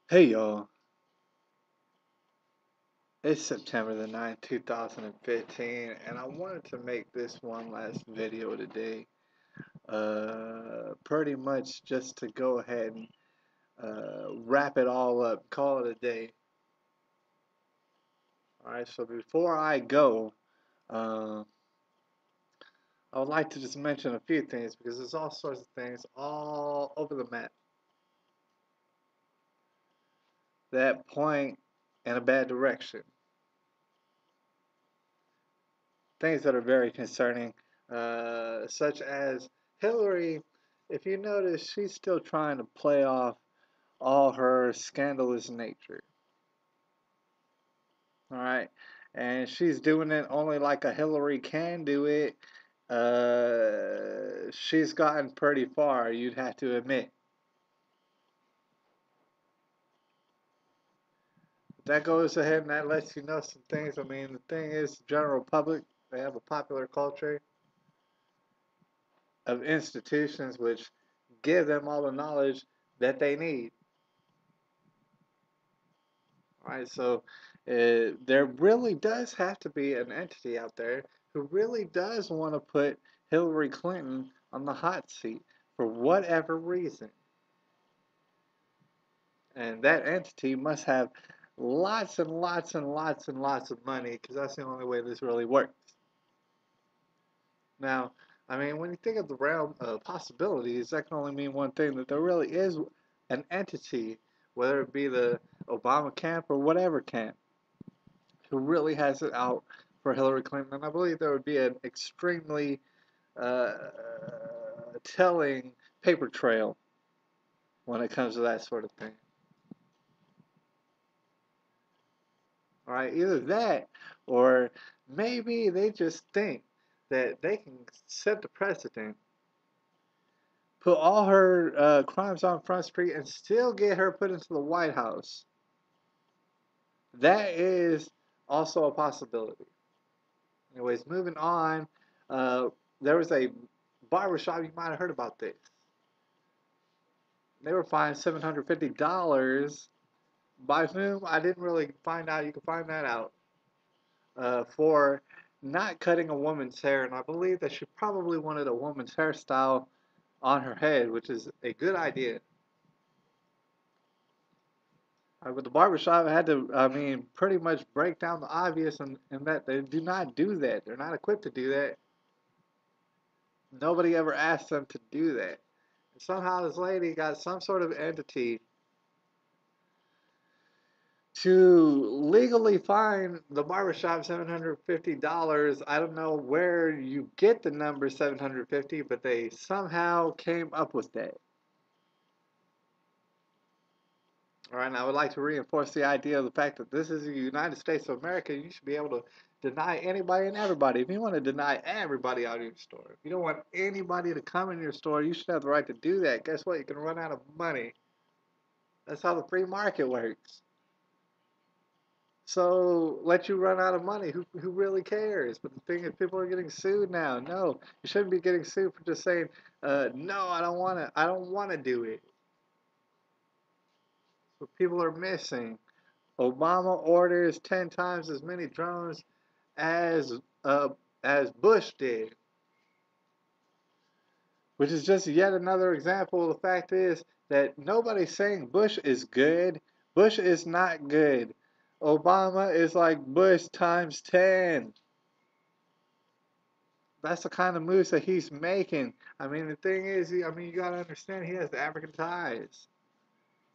Hey y'all, it's September the 9th, 2015, and I wanted to make this one last video today. Pretty much just to go ahead and wrap it all up, call it a day. Alright, so before I go, uh, I would like to just mention a few things because there's all sorts of things all over the map that point in a bad direction. Things that are very concerning, such as Hillary. If you notice, she's still trying to play off all her scandalous nature. All right, and she's doing it only like a Hillary can do it. She's gotten pretty far, you'd have to admit. That goes ahead and that lets you know some things. I mean, the thing is, the general public, they have a popular culture of institutions which give them all the knowledge that they need. Right, so there really does have to be an entity out there who really does want to put Hillary Clinton on the hot seat for whatever reason. And that entity must have lots and lots and lots and lots of money because that's the only way this really works. Now, I mean, when you think of the realm of possibilities, that can only mean one thing, that there really is an entity, whether it be the Obama camp or whatever camp, who really has it out for Hillary Clinton. And I believe there would be an extremely uh, telling paper trail when it comes to that sort of thing. All right, either that or maybe they just think that they can set the precedent, put all her crimes on Front Street, and still get her put into the White House. That is also a possibility. Anyways, moving on. Uh, there was a barbershop, you might have heard about this. They were fined $750 by whom I didn't really find out. You can find that out for not cutting a woman's hair, and I believe that she probably wanted a woman's hairstyle on her head, which is a good idea. But the barbershop had to, I mean, pretty much break down the obvious and that they do not do that. They're not equipped to do that. Nobody ever asked them to do that. And somehow this lady got some sort of entity to legally fine the barbershop $750. I don't know where you get the number 750, but they somehow came up with that. All right, and I would like to reinforce the idea of the fact that this is the United States of America. You should be able to deny anybody and everybody. If you want to deny everybody out of your store, if you don't want anybody to come in your store, you should have the right to do that. Guess what? You can run out of money. That's how the free market works. So let you run out of money. Who really cares? But the thing is, people are getting sued now. No, you shouldn't be getting sued for just saying, "No, I don't want to. I don't want to do it." But people are missing. Obama orders 10 times as many drones as uh, as Bush did, which is just yet another example. The fact is that nobody's saying Bush is good. Bush is not good. Obama is like Bush times 10. That's the kind of moves that he's making. I mean, the thing is, I mean, you gotta understand, he has African ties.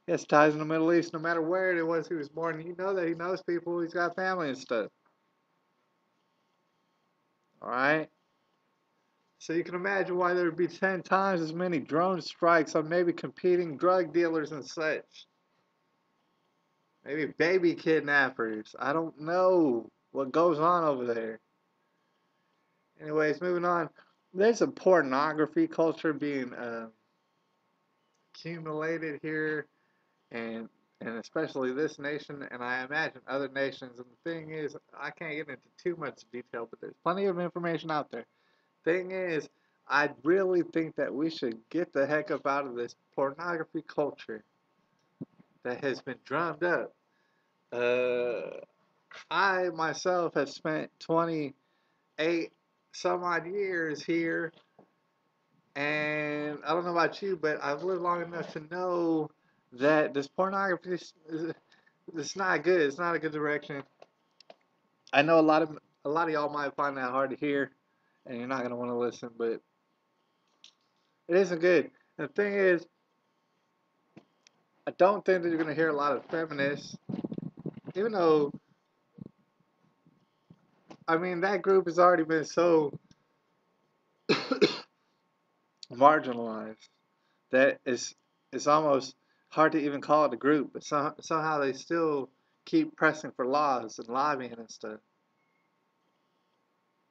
He has ties in the Middle East, no matter where it was he was born. You know that he knows people. He's got family and stuff. All right. So you can imagine why there would be 10 times as many drone strikes on maybe competing drug dealers and such. Maybe baby kidnappers. I don't know what goes on over there. Anyways, moving on. There's a pornography culture being accumulated here, and and especially this nation, and I imagine other nations. And the thing is, I can't get into too much detail, but there's plenty of information out there. Thing is, I really think that we should get the heck up out of this pornography culture. that has been drummed up. Uh, I myself have spent 28 some odd years here, and I don't know about you, but I've lived long enough to know that this pornography is it's not good. It's not a good direction. I know a lot of y'all might find that hard to hear, and you're not gonna want to listen, but it isn't good. And the thing is, I don't think that you're gonna hear a lot of feminists, even though I mean that group has already been so marginalized that it's almost hard to even call it a group. But somehow they still keep pressing for laws and lobbying and stuff.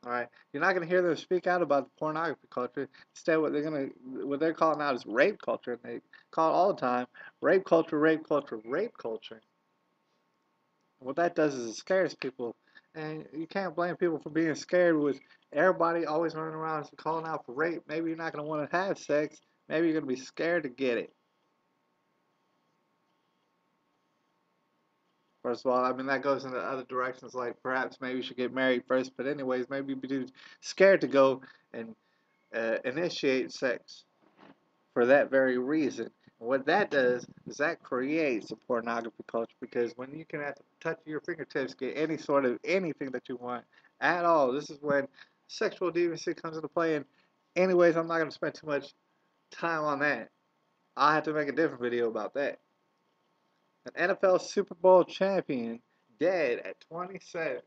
All right, you're not gonna hear them speak out about the pornography culture. Instead, what they're calling out is rape culture, and they call it all the time rape culture, rape culture, rape culture. What that does is it scares people, and you can't blame people for being scared with everybody always running around calling out for rape. Maybe you're not gonna want to have sex. Maybe you're gonna be scared to get it. First of all, I mean that goes into other directions, like perhaps maybe you should get married first. But anyways, maybe you'd be scared to go and initiate sex for that very reason. And what that does is that creates a pornography culture because when you can at the touch of your fingertips get any sort of anything that you want at all, this is when sexual deviancy comes into play. And anyways, I'm not going to spend too much time on that. I'll have to make a different video about that. An NFL Super Bowl champion dead at 27.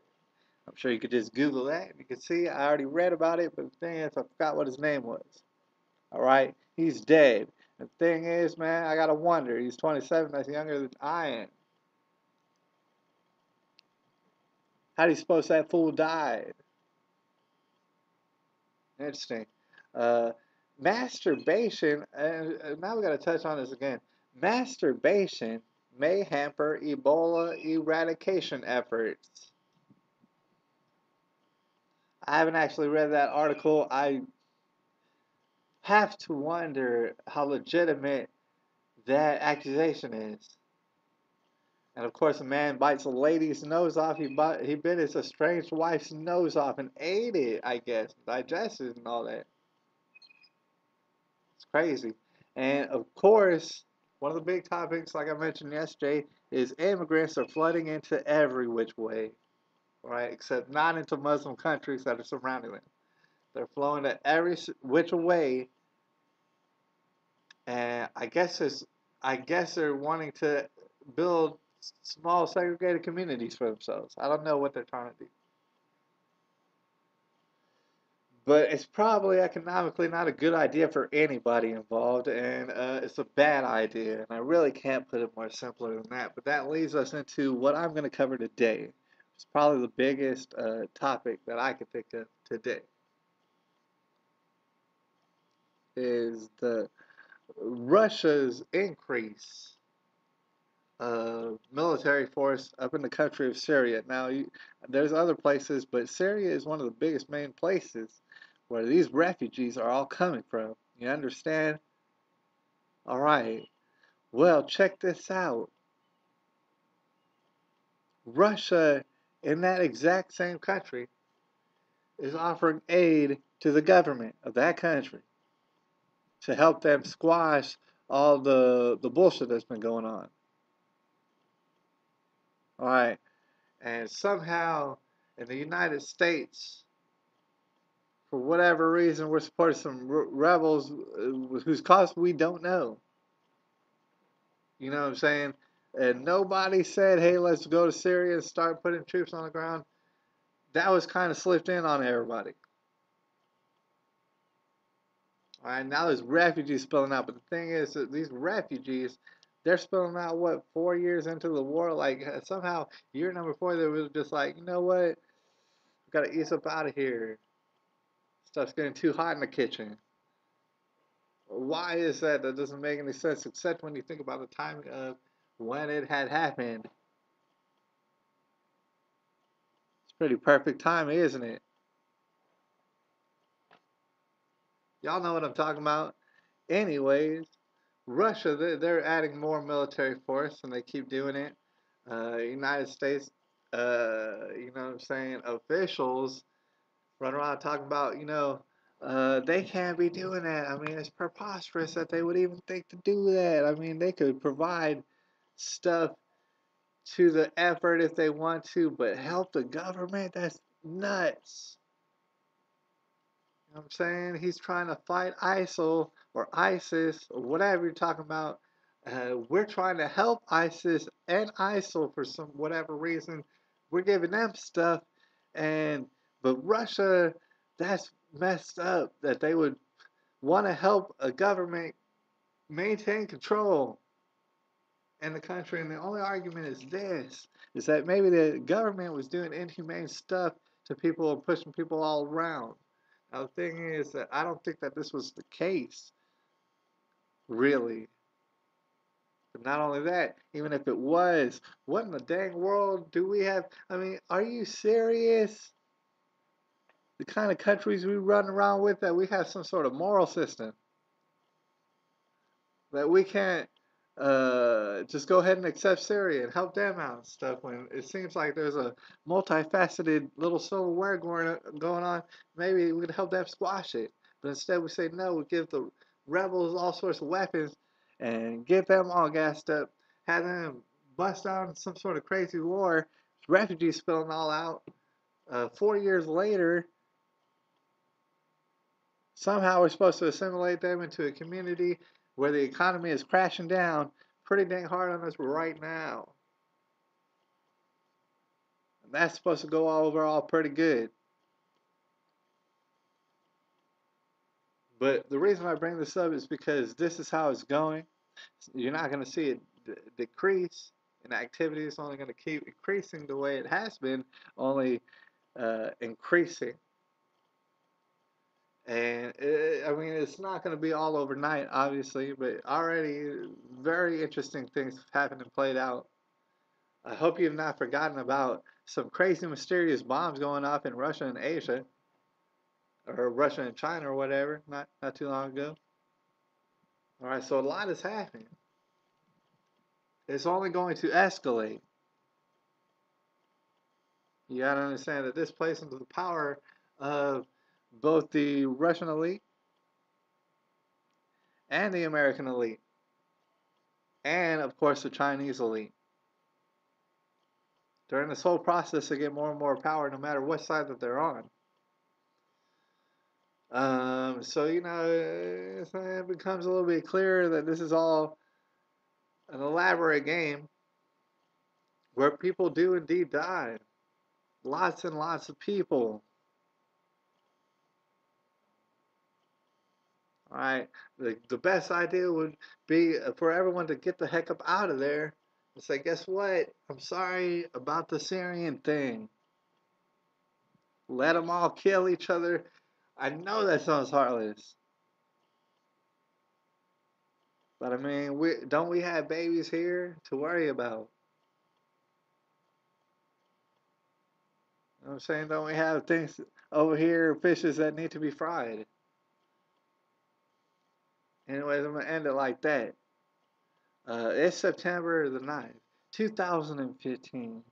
I'm sure you could just Google that. You can see I already read about it, but the thing is, I forgot what his name was. All right, he's dead. The thing is, man, I gotta wonder. He's 27. That's younger than I am. How do you suppose that fool died? Interesting. Uh, masturbation. Now we gotta touch on this again. Masturbation may hamper Ebola eradication efforts. I haven't actually read that article. I have to wonder how legitimate that accusation is. And of course, a man bites a lady's nose off. He bit his estranged wife's nose off and ate it, I guess, digested and all that. It's crazy. And of course, one of the big topics, like I mentioned yesterday, is immigrants are flooding into every which way, right? Except not into Muslim countries that are surrounding them. They're flowing to every which way, and I guess they're wanting to build small segregated communities for themselves. I don't know what they're trying to do, but it's probably economically not a good idea for anybody involved, and it's a bad idea. And I really can't put it more simpler than that. But that leads us into what I'm going to cover today. It's probably the biggest topic that I could think of today. Is the Russia's increase military force up in the country of Syria. Now, there's other places, but Syria is one of the biggest main places where these refugees are all coming from. You understand? All right. Well, check this out. Russia, in that exact same country, is offering aid to the government of that country to help them squash all the bullshit that's been going on. All right. And somehow in the United States, for whatever reason, we're supporting some rebels whose cause we don't know. You know what I'm saying? And nobody said, hey, let's go to Syria and start putting troops on the ground. That was kind of slipped in on everybody. All right, now there's refugees spilling out. But the thing is that these refugees, they're spilling out, what, 4 years into the war? Like, somehow, year number 4, they were just like, you know what? We got to ease up out of here. Stuff's getting too hot in the kitchen. Why is that? That doesn't make any sense, except when you think about the timing of when it had happened. It's pretty perfect timing, isn't it? Y'all know what I'm talking about. Anyways, Russia, they're adding more military force, and they keep doing it. United States, you know what I'm saying, officials run around talking about, they can't be doing that. I mean, it's preposterous that they would even think to do that. I mean, they could provide stuff to the effort if they want to, but help the government? That's nuts. You know what I'm saying? He's trying to fight ISIL or ISIS or whatever you're talking about. We're trying to help ISIS and ISIL for some whatever reason. We're giving them stuff, and but Russia, that's messed up. That they would want to help a government maintain control in the country, and the only argument is this: is that maybe the government was doing inhumane stuff to people and pushing people all around. Now, the thing is that I don't think that this was the case, really. But not only that, even if it was, what in the dang world do we have? I mean, are you serious? The kind of countries we run around with, that we have some sort of moral system, that we can't just go ahead and accept Syria and help them out and stuff, when it seems like there's a multifaceted little civil war going on. Maybe we could help them squash it. But instead we say no, we give the rebels all sorts of weapons and get them all gassed up, have them bust out some sort of crazy war, refugees spilling all out. 4 years later, somehow we're supposed to assimilate them into a community where the economy is crashing down pretty dang hard on us right now. And that's supposed to go all overall pretty good. But the reason I bring this up is because this is how it's going. You're not going to see it decrease, and activity is only going to keep increasing the way it has been, only increasing. And I mean, it's not going to be all overnight, obviously, but already very interesting things have happened and played out. I hope you've not forgotten about some crazy, mysterious bombs going off in Russia and Asia, or Russia and China, or whatever, not too long ago. All right, so a lot is happening. It's only going to escalate. You got to understand that this plays into the power of both the Russian elite and the American elite, and of course the Chinese elite. During this whole process, they get more and more power, no matter what side that they're on. So it becomes a little bit clearer that this is all an elaborate game where people do indeed die. Lots and lots of people. All right. The best idea would be for everyone to get the heck up out of there and say, guess what? I'm sorry about the Syrian thing. Let them all kill each other. I know that sounds heartless. But I mean, we have babies here to worry about? You know what I'm saying? Don't we have things over here, fishes that need to be fried? Anyways, I'm going to end it like that. It's September the 9th, 2015.